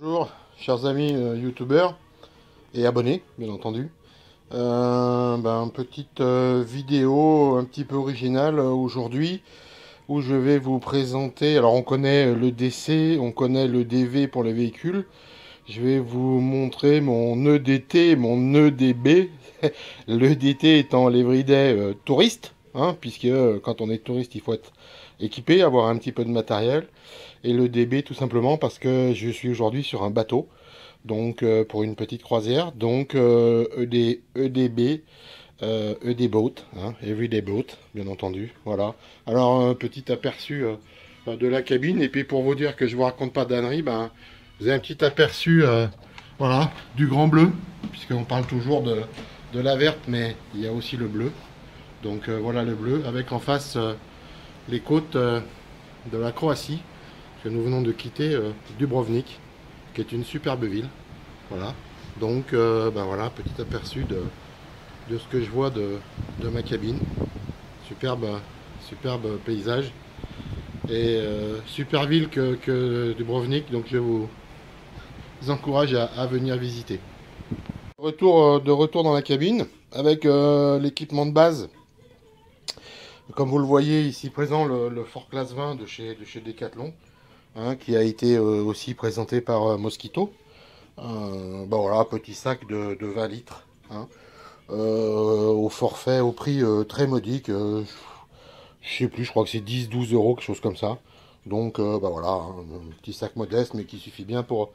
Bonjour, chers amis youtubeurs et abonnés, bien entendu. Petite vidéo un petit peu originale aujourd'hui où je vais vous présenter. Alors, on connaît le DC, on connaît le DV pour les véhicules. Je vais vous montrer mon EDT, mon EDB. L'EDT étant l'Everyday touriste, hein, puisque quand on est touriste, il faut être équipé, avoir un petit peu de matériel. Et le DB tout simplement parce que je suis aujourd'hui sur un bateau, donc pour une petite croisière, donc EDB, ED Boat, hein, Everyday Boat, bien entendu, voilà. Alors un petit aperçu de la cabine, et puis pour vous dire que je vous raconte pas d'ânerie, vous avez un petit aperçu, voilà, du grand bleu, puisqu'on parle toujours de la verte, mais il y a aussi le bleu. Donc voilà le bleu, avec en face les côtes de la Croatie, que nous venons de quitter Dubrovnik, qui est une superbe ville. Voilà. Donc, voilà, petit aperçu de ce que je vois de ma cabine. Superbe, superbe paysage. Et super ville que Dubrovnik, donc je vous encourage à venir visiter. De retour dans la cabine, avec l'équipement de base. Comme vous le voyez ici présent, le Ford Class 20 de chez Decathlon, hein, qui a été aussi présenté par Mosquito. Voilà, petit sac de 20 litres, hein, au forfait, au prix très modique. Je sais plus, je crois que c'est 10-12 euros, quelque chose comme ça. Donc voilà, hein, un petit sac modeste, mais qui suffit bien pour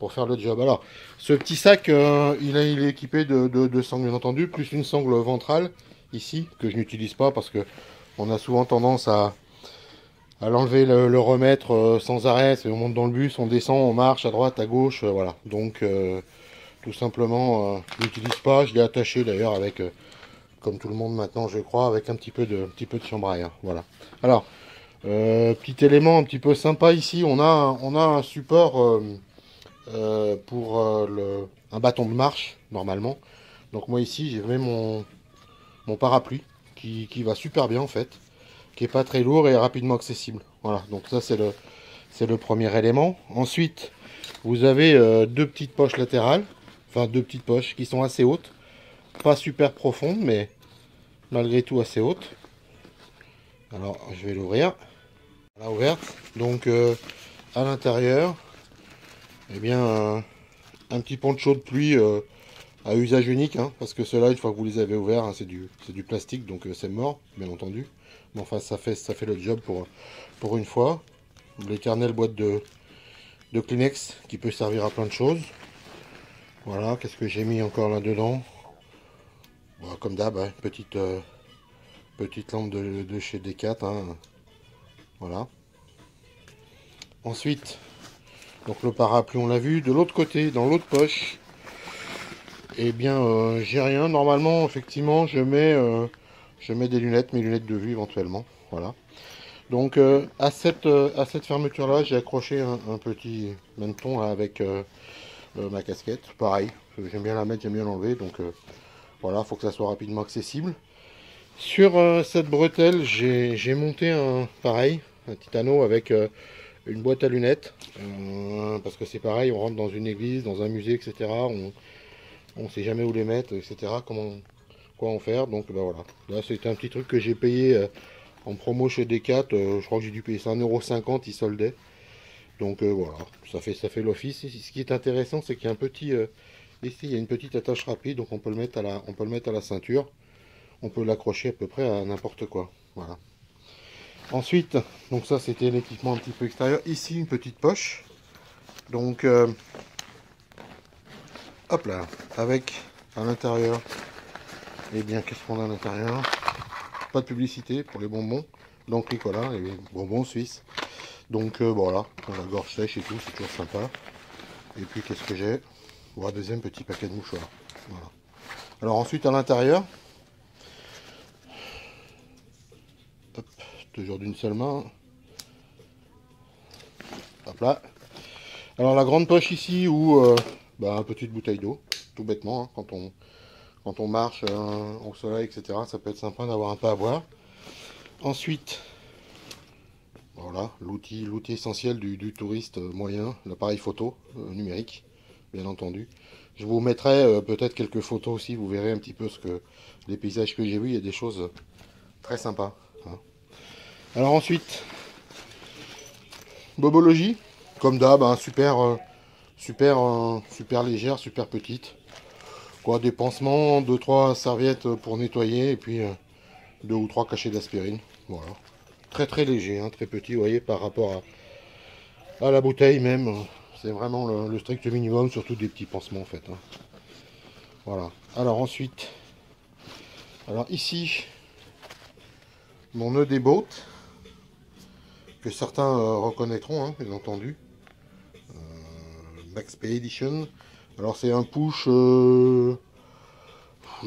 faire le job. Alors, ce petit sac, il est équipé de sangles, bien entendu, plus une sangle ventrale, ici, que je n'utilise pas parce que on a souvent tendance à l'enlever, le remettre sans arrêt. On monte dans le bus, on descend, on marche à droite, à gauche, voilà. Donc tout simplement, je l'utilise pas. Je l'ai attaché d'ailleurs avec, comme tout le monde maintenant, je crois, avec un petit peu de chambraille, hein, voilà. Alors, petit élément un petit peu sympa ici, on a un support pour un bâton de marche normalement. Donc moi ici, j'ai mis mon parapluie qui va super bien en fait, qui est pas très lourd et rapidement accessible. Voilà, donc ça c'est le premier élément. Ensuite, vous avez deux petites poches latérales, enfin deux petites poches qui sont assez hautes, pas super profondes, mais malgré tout assez hautes. Alors, je vais l'ouvrir. Voilà, ouverte. Donc, à l'intérieur, eh bien, un petit poncho de pluie à usage unique, hein, parce que ceux-là, une fois que vous les avez ouverts, hein, c'est du plastique, donc c'est mort, bien entendu. Mais enfin, ça fait le job pour une fois. L'éternelle boîte de Kleenex qui peut servir à plein de choses. Voilà, qu'est-ce que j'ai mis encore là-dedans? Comme d'hab, hein, petite lampe de chez Decat, hein, voilà. Ensuite, donc le parapluie, on l'a vu. De l'autre côté, dans l'autre poche, eh bien, j'ai rien. Normalement, effectivement, je mets des lunettes, mes lunettes de vue éventuellement. Voilà. Donc, à cette fermeture-là, j'ai accroché un petit menton là, avec ma casquette. Pareil, j'aime bien la mettre, j'aime bien l'enlever. Donc, voilà, il faut que ça soit rapidement accessible. Sur cette bretelle, j'ai monté pareil, un petit anneau avec une boîte à lunettes, parce que c'est pareil, on rentre dans une église, dans un musée, etc. On ne sait jamais où les mettre, etc. Quoi en faire. Donc voilà. Là, c'est un petit truc que j'ai payé en promo chez Decat. Je crois que j'ai dû payer ça 1,50 €, il soldait. Donc voilà, ça fait l'office. Et ce qui est intéressant, c'est qu'il y a un petit... ici, il y a une petite attache rapide, donc on peut le mettre à la ceinture. On peut l'accrocher à peu près à n'importe quoi. Voilà. Ensuite, donc ça c'était l'équipement un petit peu extérieur. Ici une petite poche. Donc hop là, avec à l'intérieur, eh bien qu'est-ce qu'on a à l'intérieur? Pas de publicité pour les bonbons. Donc Nicolas, les bonbons suisses. Donc voilà, la gorge sèche et tout, c'est toujours sympa. Et puis qu'est-ce que j'ai? Voilà, deuxième petit paquet de mouchoirs. Voilà. Alors ensuite à l'intérieur, toujours d'une seule main. Hop là. Alors la grande poche ici où une petite bouteille d'eau, tout bêtement, hein, quand on marche au soleil, etc. Ça peut être sympa d'avoir un peu à boire. Ensuite, Voilà, l'outil essentiel du touriste moyen, l'appareil photo numérique, bien entendu. Je vous mettrai peut-être quelques photos aussi, vous verrez un petit peu les paysages que j'ai vus, il y a des choses très sympas. Hein. Alors ensuite, bobologie, comme d'hab, hein, super légère, super petite. Quoi, des pansements, 2-3 serviettes pour nettoyer, et puis 2 ou 3 cachets d'aspirine. Voilà. Très très léger, hein, très petit, vous voyez, par rapport à la bouteille même. C'est vraiment le strict minimum, surtout des petits pansements en fait. Hein. Voilà. Alors ensuite, alors ici, mon ED Boat, que certains reconnaîtront, hein, bien entendu. Maxpedition. Alors c'est un push, je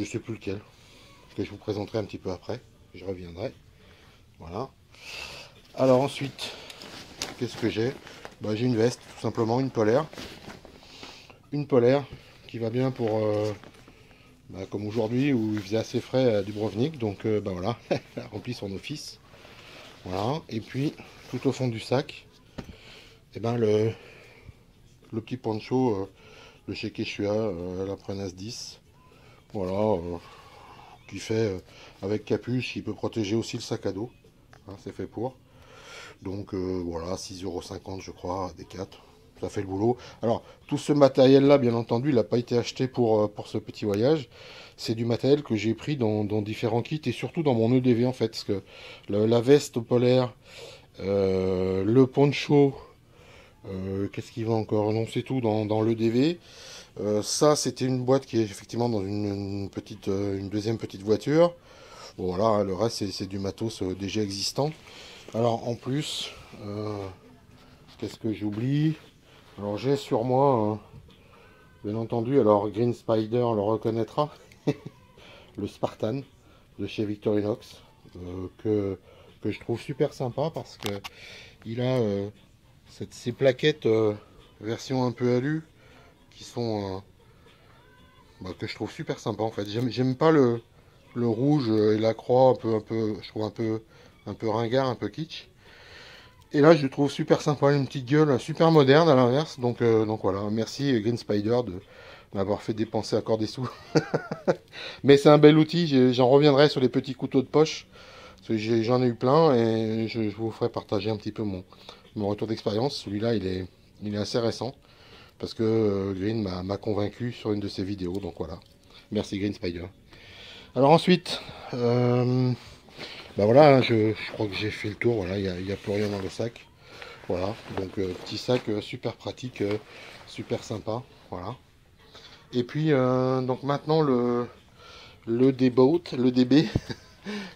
sais plus lequel, que je vous présenterai un petit peu après. Je reviendrai. Voilà. Alors ensuite, qu'est-ce que j'ai? Bah, j'ai une veste, tout simplement, une polaire. Une polaire qui va bien pour, comme aujourd'hui où il faisait assez frais à Dubrovnik. Donc bah voilà, elle remplit son office. Voilà. Et puis, tout au fond du sac, et ben le petit poncho de chez Quechua, la Prenas 10. Voilà, qui fait avec capuche, qui peut protéger aussi le sac à dos. Hein, c'est fait pour. Donc voilà, 6,50 € je crois, des 4. Ça fait le boulot. Alors, tout ce matériel-là, bien entendu, il n'a pas été acheté pour ce petit voyage. C'est du matériel que j'ai pris dans différents kits et surtout dans mon EDV en fait. Parce que la veste polaire, le poncho, qu'est-ce qu'il va encore? Non, c'est tout dans l'EDV. Ça, c'était une boîte qui est effectivement dans une deuxième petite voiture. Bon, voilà, le reste, c'est du matos déjà existant. Alors, en plus, qu'est-ce que j'oublie? Alors, j'ai sur moi, bien entendu, alors Green Spider le reconnaîtra, le Spartan de chez Victorinox, que je trouve super sympa parce que il a ces plaquettes version un peu alu qui sont que je trouve super sympa en fait. J'aime pas le rouge et la croix je trouve un peu ringard, un peu kitsch. Et là je le trouve super sympa, une petite gueule super moderne à l'inverse. Donc voilà, merci Green Spider de m'avoir fait dépenser encore des sous. Mais c'est un bel outil, j'en reviendrai sur les petits couteaux de poche. J'en ai eu plein et je vous ferai partager un petit peu mon retour d'expérience. Celui-là il est assez récent. Parce que Green m'a convaincu sur une de ses vidéos. Donc voilà. Merci Green Spider. Alors ensuite, bah voilà, hein, je crois que j'ai fait le tour. Voilà, il n'y a plus rien dans le sac. Voilà, donc petit sac super pratique, super sympa. Voilà. Et puis, donc maintenant le D-Boat, le DB,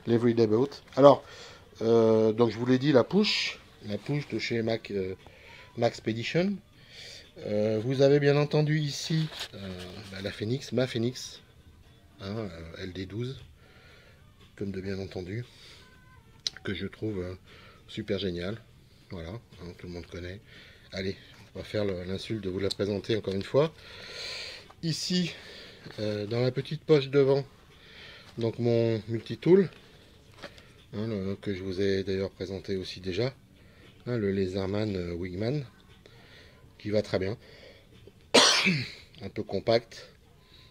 l'Everyday Boat. Alors, donc je vous l'ai dit, la push de chez Maxpedition. Vous avez bien entendu ici la Phoenix, ma Phoenix, hein, LD12, comme de bien entendu, que je trouve super génial. Voilà, hein, tout le monde connaît. Allez, on va faire l'insulte de vous la présenter encore une fois. Ici, dans la petite poche devant, donc mon multitool, hein, que je vous ai d'ailleurs présenté aussi déjà, hein, le Laserman Wingman, qui va très bien. Un peu compact,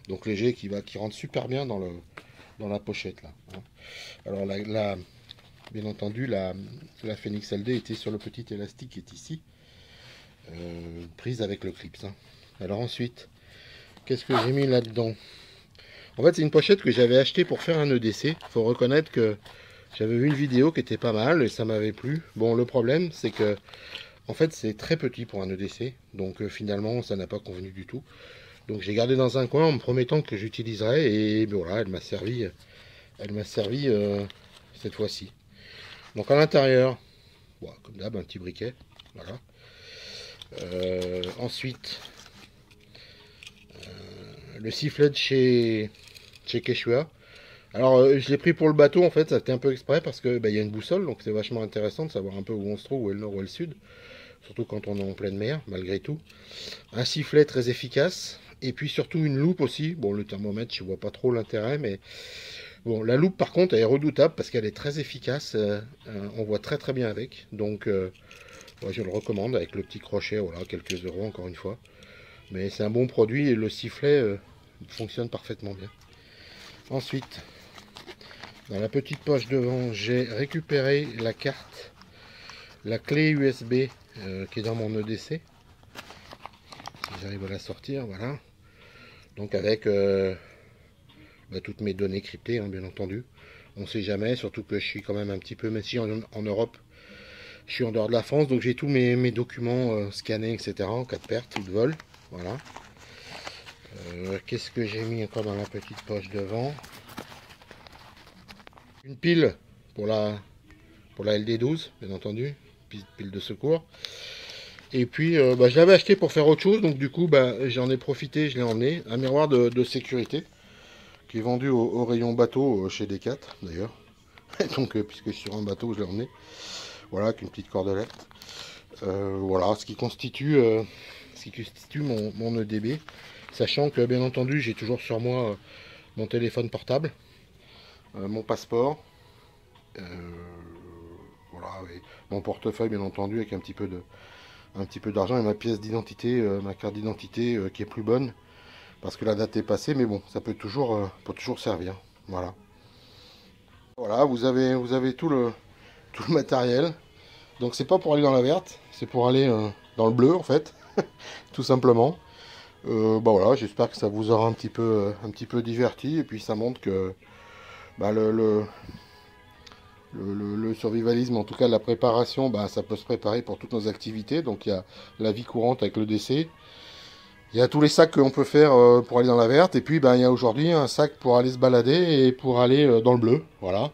donc léger, qui rentre super bien dans la pochette là. Hein. Alors bien entendu la Phoenix LD était sur le petit élastique qui est ici, prise avec le clip. Hein. Alors ensuite, qu'est-ce que j'ai mis là-dedans? En fait, c'est une pochette que j'avais achetée pour faire un EDC. Faut reconnaître que j'avais vu une vidéo qui était pas mal et ça m'avait plu. Bon, le problème, c'est que en fait, c'est très petit pour un EDC, donc finalement, ça n'a pas convenu du tout. Donc j'ai gardé dans un coin en me promettant que j'utiliserais et ben voilà, elle m'a servi cette fois-ci. Donc à l'intérieur, bon, comme d'hab, un petit briquet, voilà. Ensuite, le sifflet de chez Quechua. Alors je l'ai pris pour le bateau en fait, ça c'était un peu exprès parce que y a une boussole, donc c'est vachement intéressant de savoir un peu où on se trouve, où est le nord, où est le sud. Surtout quand on est en pleine mer, malgré tout. Un sifflet très efficace. Et puis surtout une loupe aussi. Bon, le thermomètre, je vois pas trop l'intérêt, mais Bon, la loupe par contre elle est redoutable parce qu'elle est très efficace, on voit très très bien avec, donc ouais, je le recommande avec le petit crochet, voilà, quelques euros encore une fois. Mais c'est un bon produit et le sifflet fonctionne parfaitement bien. Ensuite, dans la petite poche devant, j'ai récupéré la carte, la clé USB qui est dans mon EDC. Si j'arrive à la sortir, voilà. Donc avec toutes mes données cryptées, hein, bien entendu. On ne sait jamais, surtout que je suis quand même un petit peu, même si en Europe, je suis en dehors de la France, donc j'ai tous mes documents scannés, etc. en cas de perte ou de vol. Voilà. Qu'est-ce que j'ai mis encore dans la petite poche devant? Une pile pour la LD12, bien entendu, pile de secours. Et puis, je l'avais acheté pour faire autre chose, donc du coup, j'en ai profité, je l'ai emmené. Un miroir de sécurité, qui est vendu au rayon bateau chez Decat, d'ailleurs. Donc, puisque je suis sur un bateau, je l'ai emmené. Voilà, avec une petite cordelette. Voilà, ce qui constitue mon EDB. Sachant que, bien entendu, j'ai toujours sur moi mon téléphone portable, mon passeport, voilà, et mon portefeuille, bien entendu, avec un petit peu d'argent et ma pièce d'identité, ma carte d'identité qui est plus bonne, parce que la date est passée, mais bon, ça peut toujours servir. Voilà. Voilà, vous avez tout le matériel. Donc c'est pas pour aller dans la verte, c'est pour aller dans le bleu en fait, tout simplement. Voilà, j'espère que ça vous aura un petit peu diverti, et puis ça montre que le survivalisme, en tout cas la préparation, ça peut se préparer pour toutes nos activités. Donc il y a la vie courante avec le décès, il y a tous les sacs qu'on peut faire pour aller dans la verte, et puis il y a aujourd'hui un sac pour aller se balader et pour aller dans le bleu. Voilà.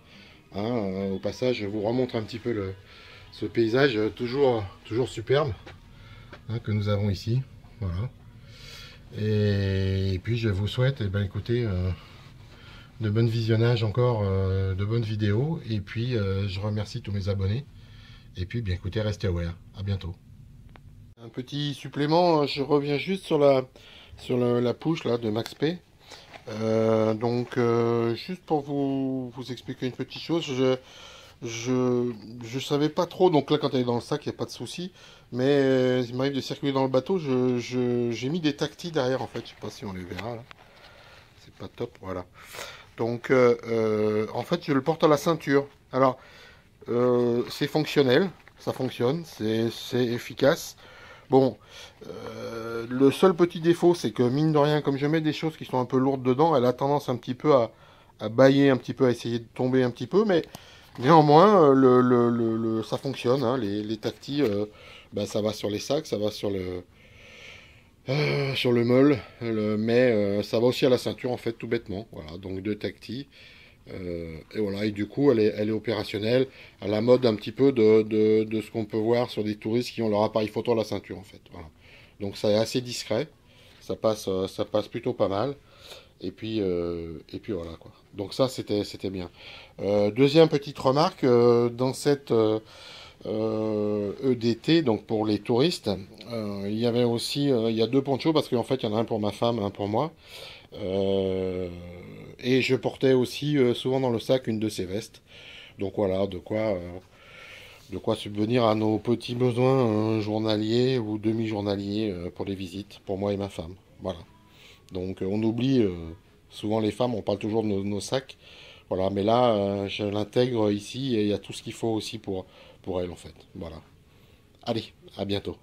Hein, au passage, je vous remontre un petit peu ce paysage toujours superbe, hein, que nous avons ici. Voilà. Et puis je vous souhaite, écoutez, de bons visionnages encore, de bonnes vidéos. Et puis je remercie tous mes abonnés. Et puis bien écoutez, restez aware. À bientôt. Un petit supplément, je reviens juste sur la push là, de Max P. Juste pour vous expliquer une petite chose, je savais pas trop, donc là quand elle est dans le sac, il n'y a pas de souci, mais il m'arrive de circuler dans le bateau, j'ai mis des tactis derrière en fait, je sais pas si on les verra là, c'est pas top, voilà. Donc en fait je le porte à la ceinture. Alors c'est fonctionnel, ça fonctionne, c'est efficace. Bon, le seul petit défaut, c'est que mine de rien, comme je mets des choses qui sont un peu lourdes dedans, elle a tendance un petit peu à bâiller un petit peu, à essayer de tomber un petit peu, mais néanmoins, ça fonctionne, hein, les tactis, ça va sur les sacs, ça va sur le meule, mais ça va aussi à la ceinture, en fait, tout bêtement. Voilà, donc deux tactis. Et voilà, et du coup, elle est opérationnelle à la mode un petit peu de ce qu'on peut voir sur des touristes qui ont leur appareil photo à la ceinture, en fait. Voilà. Donc, ça est assez discret, ça passe plutôt pas mal. Et puis voilà quoi. Donc ça c'était bien. Deuxième petite remarque, dans cette EDT, donc pour les touristes, il y avait aussi, il y a deux ponchos parce qu'en fait il y en a un pour ma femme, un pour moi. Et je portais aussi souvent dans le sac une de ces vestes. Donc voilà, de quoi subvenir à nos petits besoins journaliers ou demi-journaliers pour les visites, pour moi et ma femme. Voilà. Donc on oublie souvent les femmes, on parle toujours de nos sacs. Voilà, mais là je l'intègre ici et il y a tout ce qu'il faut aussi pour elle en fait. Voilà. Allez, à bientôt.